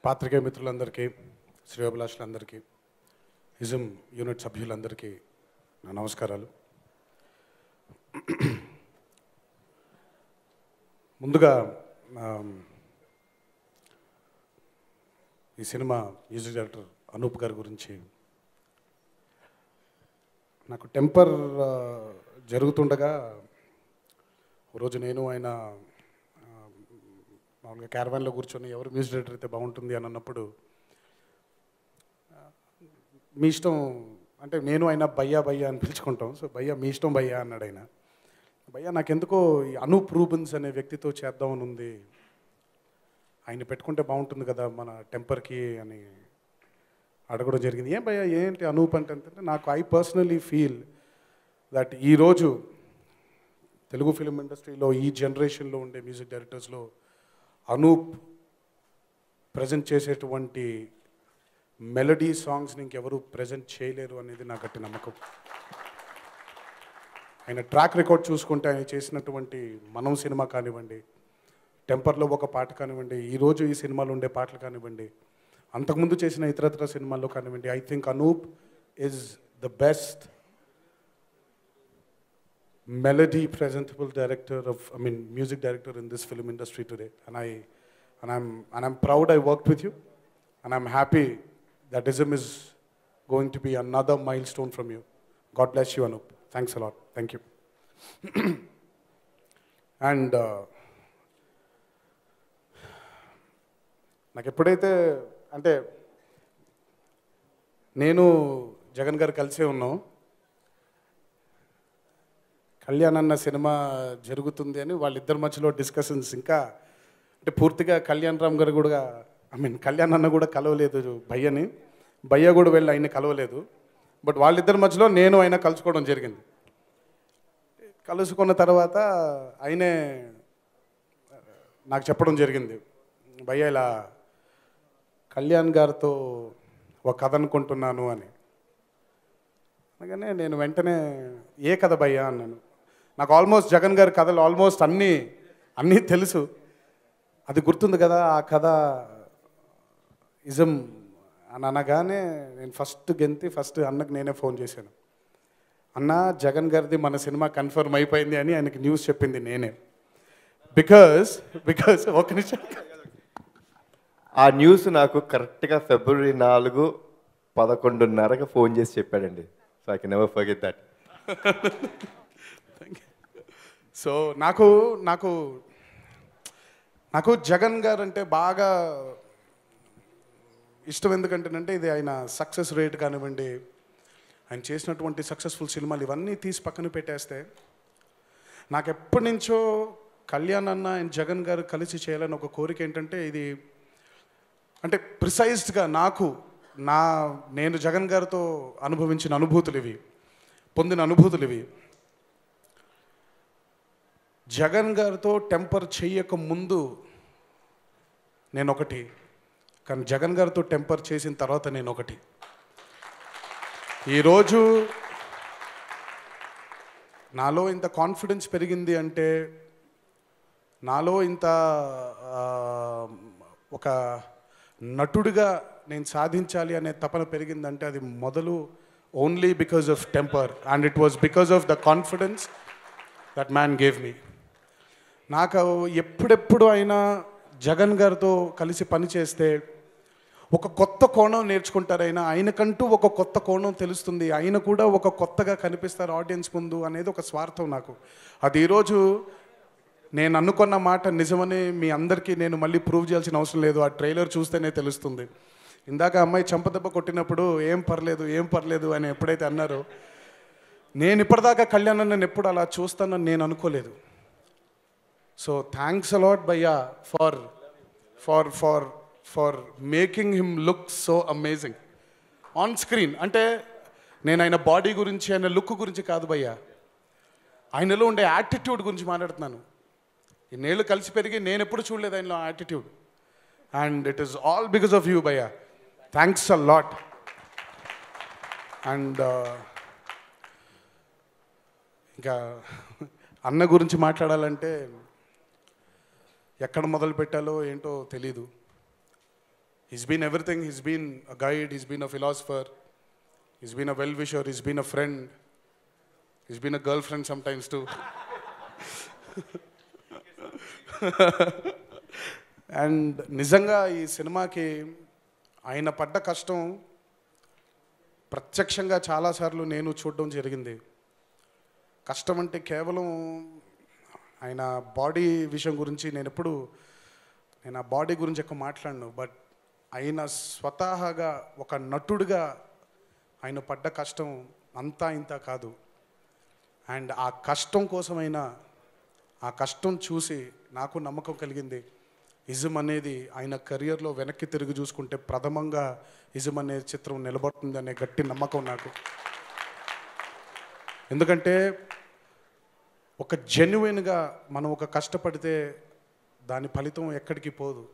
పాత్రికేయ మిత్రులందరికీ, శ్రేయోభిలాషులందరికీ, ism unit సభ్యులందరికీ నా నమస్కారాలు. ముందుగా ఈ సినిమా మ్యూజిక్ డైరెక్టర్ అనూప్ గారి గురించి నాకు టెంపర్ జరుగుతుండగా రోజు నేను ఆయన మామూలుగా క్యారవాన్లో కూర్చొని ఎవరు మ్యూజిక్ డైరెక్టర్ అయితే బాగుంటుంది అని అన్నప్పుడు మీ ఇష్టం అంటే నేను ఆయన భయ్యా భయ్యా అని పిలుచుకుంటాం. సో భయ్యా మీ ఇష్టం భయ్యా అన్నాడు ఆయన. భయ్యా నాకెందుకో ఈ అనూప్ రూబెన్స్ అనే వ్యక్తితో చేద్దామని ఉంది, ఆయన పెట్టుకుంటే బాగుంటుంది కదా మన టెంపర్కి అని అడగడం జరిగింది. ఏం భయ్యా ఏంటి అనూప్ అంటే నాకు ఐ పర్సనలీ ఫీల్ దట్ ఈరోజు తెలుగు ఫిలిం ఇండస్ట్రీలో ఈ జనరేషన్లో ఉండే మ్యూజిక్ డైరెక్టర్స్లో అనూప్ ప్రజెంట్ చేసేటువంటి మెలడీ సాంగ్స్ని ఇంకెవరు ప్రజెంట్ చేయలేరు అనేది నా గట్టి నమ్మకం. ఆయన ట్రాక్ రికార్డ్ చూసుకుంటే ఆయన చేసినటువంటి మనం సినిమా కానివ్వండి, టెంపర్లో ఒక పాట కానివ్వండి, ఈరోజు ఈ సినిమాలో ఉండే పాటలు కానివ్వండి, అంతకుముందు చేసిన ఇతరత్ర సినిమాల్లో కానివ్వండి, I think Anoop is the best melody presentable director music director in this film industry today, and I'm proud I worked with you, and I'm happy that ISM is going to be another milestone from you. God bless you, Anup. Thanks a lot. Thank you. And నాకు ఎప్పుడైతే అంటే నేను జగన్ గారు కలిసే ఉన్నాం, కళ్యాణ్ అన్న cinema జరుగుతుంది అని వాళ్ళిద్దరి మధ్యలో డిస్కషన్స్ ఇంకా అంటే పూర్తిగా కళ్యాణ్ రామ్ గారు కూడా కళ్యాణ్ అన్న కూడా కలవలేదు భయ్యని, భయ్య కూడా వెళ్ళి ఆయన కలవలేదు. బట్ వాళ్ళిద్దరి మధ్యలో నేను ఆయన కలుసుకోవడం జరిగింది. కలుసుకున్న తర్వాత ఆయనే నాకు చెప్పడం జరిగింది, భయ్య ఇలా కళ్యాణ్ గారితో ఒక కథ అనుకుంటున్నాను అని. అనగానే నేను వెంటనే ఏ కథ భయ్యా అన్నాను. నాకు ఆల్మోస్ట్ జగన్ గారి కథలు ఆల్మోస్ట్ అన్నీ తెలుసు, అది గుర్తుంది కదా ఆ కథ ఇజం అని అనగానే నేను ఫస్ట్ అన్నకు నేనే ఫోన్ చేశాను. అన్న జగన్ గారిది మన సినిమా కన్ఫర్మ్ అయిపోయింది అని ఆయనకి న్యూస్ చెప్పింది నేనే. బికాజ్ ఒక నిమిషం, ఆ న్యూస్ నాకు కరెక్ట్గా February 4, 11:30కి ఫోన్ చేసి చెప్పాడండి. So I can never forget that. So నాకు జగన్ గారు అంటే బాగా ఇష్టం. ఎందుకంటేనంటే ఇది ఆయన సక్సెస్ రేట్ కానివ్వండి, ఆయన చేసినటువంటి సక్సెస్ఫుల్ సినిమాలు ఇవన్నీ తీసి పక్కన పెట్టేస్తే నాకు ఎప్పటి నుంచో కళ్యాణ్ అన్న అండ్ జగన్ గారు కలిసి చేయాలని ఒక కోరిక. ఏంటంటే ఇది అంటే ప్రిసైజ్డ్గా నేను జగన్ గారితో అనుభవించిన అనుభూతులు ఇవి, పొందిన అనుభూతులు ఇవి. జగన్ గారితో టెంపర్ చెయ్యక ముందు నేను ఒకటి, కానీ జగన్ గారితో టెంపర్ చేసిన తర్వాత నేను ఒకటి. ఈరోజు నాలో ఇంత కాన్ఫిడెన్స్ పెరిగింది అంటే, నాలో ఇంత ఒక నటుడిగా నేను సాధించాలి అనే తపన పెరిగిందంటే అది మొదలు only because of temper, and it was because of the confidence that man gave me. నాకు ఎప్పుడెప్పుడు అయినా జగన్ గారితో కలిసి పనిచేస్తే ఒక కొత్త కోణం నేర్చుకుంటారు. ఆయనకంటూ ఒక కొత్త కోణం తెలుస్తుంది, ఆయన కూడా ఒక కొత్తగా కనిపిస్తారు ఆడియన్స్ ముందు అనేది ఒక స్వార్థం నాకు. అది ఈరోజు నేను అనుకున్న మాట నిజమని మీ అందరికీ నేను మళ్ళీ ప్రూవ్ చేయాల్సిన అవసరం లేదు, ఆ ట్రైలర్ చూస్తేనే తెలుస్తుంది. ఇందాక అమ్మాయి చంపదెబ్బ కొట్టినప్పుడు ఏం పర్లేదు అని ఎప్పుడైతే అన్నారో, నేను ఇప్పటిదాకా కళ్యాణ్ నన్ను ఎప్పుడు అలా చూస్తానని నేను అనుకోలేదు. సో థ్యాంక్స్ అలాట్ భయ్యా for making him look so amazing on screen. అంటే నేను ఆయన బాడీ గురించి, ఆయన లుక్ గురించి కాదు భయ్యా, ఆయనలో ఉండే యాటిట్యూడ్ గురించి మాట్లాడుతున్నాను. ఇన్నేళ్ళు కలిసి పెరిగి నేను ఎప్పుడు చూడలేదు ఆయనలో attitude, and it is all because of you భయ్యా. Thanks a lot. అండ్ ఇంకా అన్న గురించి మాట్లాడాలంటే ఎక్కడ మొదలు పెట్టాలో ఏంటో తెలీదు. He's been everything. He's been a guide, he's been a philosopher, he's been a well-wisher, he's been a friend, he's been a girlfriend sometimes too. And నిజంగా ఈ సినిమాకి ఆయన పడ్డ కష్టం ప్రత్యక్షంగా చాలాసార్లు నేను చూడడం జరిగింది. కష్టం అంటే కేవలం ఆయన బాడీ విషయం గురించి నేను ఆ బాడీ గురించి ఎక్కువ మాట్లాడను. బట్ ఆయన స్వతహాగా ఒక నటుడిగా ఆయన పడ్డ కష్టం అంతా ఇంత కాదు. అండ్ ఆ కష్టం కోసమైనా ఆ కష్టం చూసి నాకు నమ్మకం కలిగింది. ఇజం అనేది ఆయన కెరియర్లో వెనక్కి తిరిగి చూసుకుంటే ప్రథమంగా ఇజం అనే చిత్రం నిలబడుతుంది అనే గట్టి నమ్మకం నాకు. ఎందుకంటే ఒక జెన్యున్గా మనం ఒక కష్టపడితే దాని ఫలితం ఎక్కడికి పోదు.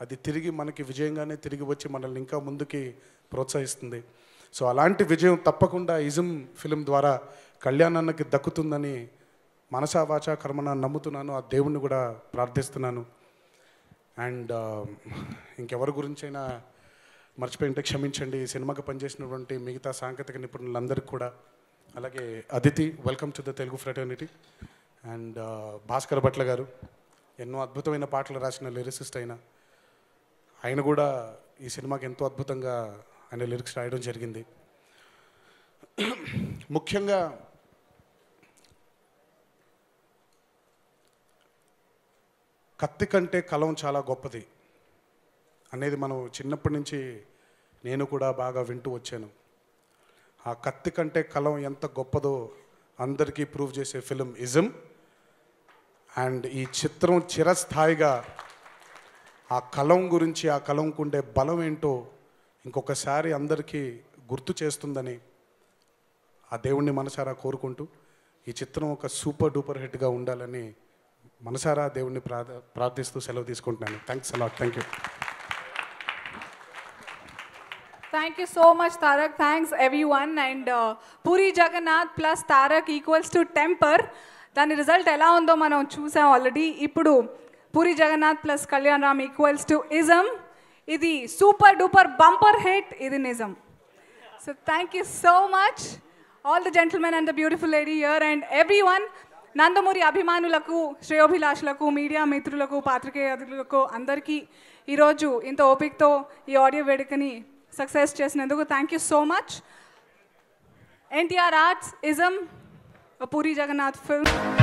అది తిరిగి మనకి విజయంగానే తిరిగి వచ్చి మనల్ని ఇంకా ముందుకి ప్రోత్సహిస్తుంది. సో అలాంటి విజయం తప్పకుండా ఇజం ఫిలిం ద్వారా కళ్యాణ్ అన్నకి దక్కుతుందని మనసా వాచా కర్మన నమ్ముతున్నాను. ఆ దేవుణ్ణి కూడా ప్రార్థిస్తున్నాను. అండ్ ఇంకెవరి గురించైనా మర్చిపోయింటే క్షమించండి. ఈ సినిమాకి పనిచేసినటువంటి మిగతా సాంకేతిక నిపుణులందరికీ కూడా, అలాగే Aditi, welcome to the Telugu fraternity. And Bhaskar Bhatla గారు ఎన్నో అద్భుతమైన పాటలు రాసిన లిరిసిస్ట్ ఆయన కూడా ఈ సినిమాకి ఎంతో అద్భుతంగా ఆయన లిరిక్స్ రాయడం జరిగింది. ముఖ్యంగా కత్తి కంటే కలం చాలా గొప్పది అనేది మనం చిన్నప్పటి నుంచి నేను కూడా బాగా వింటూ వచ్చాను. ఆ కత్తి కంటే కలం ఎంత గొప్పదో అందరికీ ప్రూవ్ చేసే ఫిలిం ఇజం. అండ్ ఈ చిత్రం చిరస్థాయిగా ఆ కలం గురించి, ఆ కలంకుండే బలం ఏంటో ఇంకొకసారి అందరికీ గుర్తు చేస్తుందని ఆ దేవుణ్ణి మనసారా కోరుకుంటూ ఈ చిత్రం ఒక సూపర్ డూపర్ హిట్గా ఉండాలని మనసారా దేవుణ్ణి ప్రార్థిస్తూ సెలవు తీసుకుంటున్నాను. Thanks a lot. Thank you. Thank you so much, Tarak. Thanks everyone. And Puri Jagannath plus Tarak equals to Temper. దాని రిజల్ట్ ఎలా ఉందో మనం చూసాం ఆల్రెడీ. ఇప్పుడు Puri Jagannadh plus Kalyan Ram equals to Ism. ఇది సూపర్ డూపర్ బంపర్ హిట్. ఇది నిజం. So thank you so much all the gentlemen and the beautiful lady here and everyone. Nandamuri అభిమానులకు, శ్రేయోభిలాషులకు, మీడియా మిత్రులకు, పాత్రికేయులకు అందరికీ ఈరోజు ఇంత ఓపికతో ఈ ఆడియో వేడుకని సక్సెస్ చేసినందుకు thank you so much. NTR arts, ism, a Puri Jagannath film.